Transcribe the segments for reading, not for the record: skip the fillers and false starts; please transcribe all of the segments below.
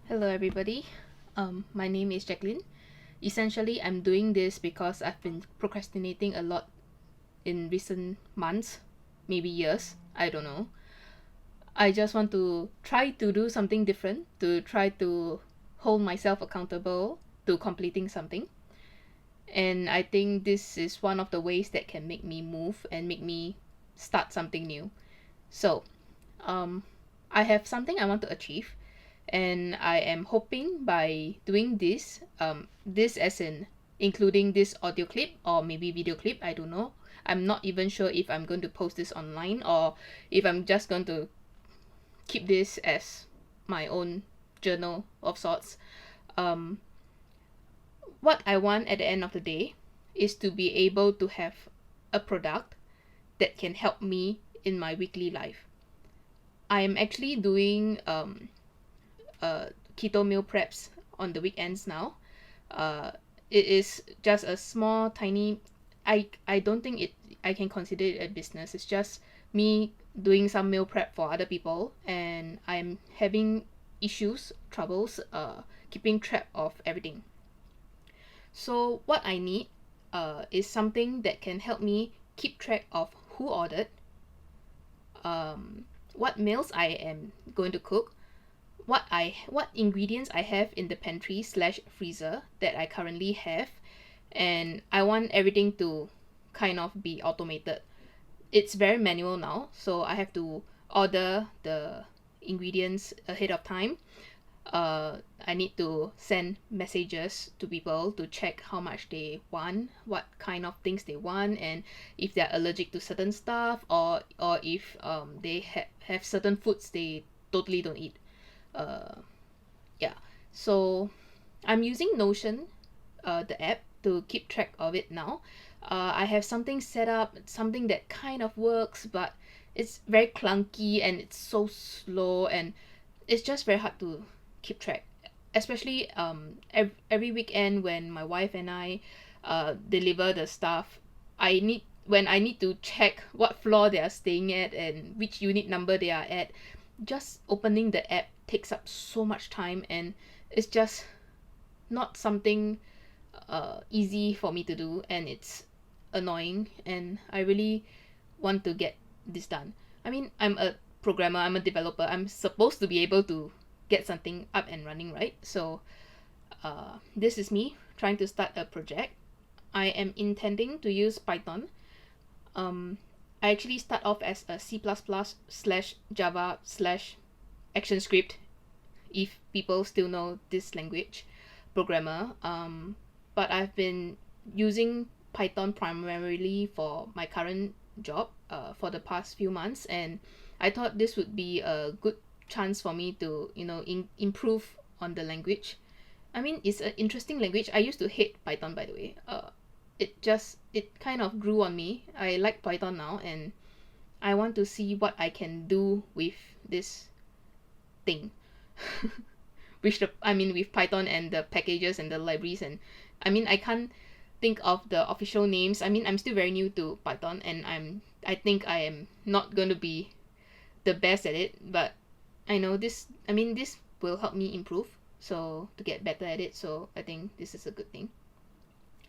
Hello everybody, my name is Jacqueline. Essentially, I'm doing this because I've been procrastinating a lot in recent months, maybe years, I don't know. I just want to try to do something different, to try to hold myself accountable to completing something. And I think this is one of the ways that can make me move and make me start something new. So, um, I have something I want to achieve, and I am hoping by doing this, this as in including this audio clip or maybe video clip, I don't know. I'm not even sure if I'm going to post this online or if I'm just going to keep this as my own journal of sorts. Um, what I want at the end of the day is to be able to have a product that can help me in my weekly life. I am actually doing keto meal preps on the weekends now. Uh, it is just a small, tiny. I don't think I can consider it a business. It's just me doing some meal prep for other people, and I'm having troubles, keeping track of everything. So what I need, is something that can help me keep track of who ordered, what meals I am going to cook, what ingredients I have in the pantry slash freezer that I currently have, and I want everything to kind of be automated. It's very manual now, so I have to order the ingredients ahead of time. I need to send messages to people to check how much they want, what kind of things they want, and if they're allergic to certain stuff, or if they have certain foods they totally don't eat. uh yeah, so I'm using Notion, the app, to keep track of it now. I have something set up, something that kind of works, but it's very clunky and it's so slow, and it's just very hard to keep track, especially every weekend when my wife and I deliver the stuff. I need to check what floor they are staying at and which unit number they are at. Just opening the app takes up so much time, and it's just not something easy for me to do, and it's annoying, and I really want to get this done. I mean, I'm a programmer, I'm a developer, I'm supposed to be able to get something up and running, right? So this is me trying to start a project. I am intending to use Python. I actually start off as a C++ slash Java slash ActionScript, if people still know this language, programmer. But I've been using Python primarily for my current job, for the past few months, and I thought this would be a good chance for me to improve on the language. I mean, it's an interesting language. I used to hate Python, by the way. It kind of grew on me. I like Python now, and I want to see what I can do with this thing. With Python and the packages and the libraries, and I mean, I can't think of the official names. I mean, I'm still very new to Python, and I think I am not going to be the best at it, but I know this. I mean, this will help me improve, so to get better at it. So I think this is a good thing.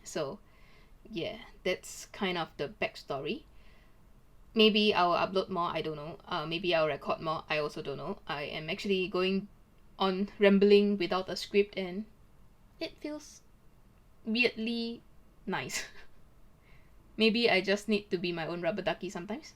So yeah, that's kind of the backstory. Maybe I'll upload more, I don't know. Maybe I'll record more, I also don't know. I am actually going on rambling without a script, and it feels weirdly nice. Maybe I just need to be my own rubber ducky sometimes.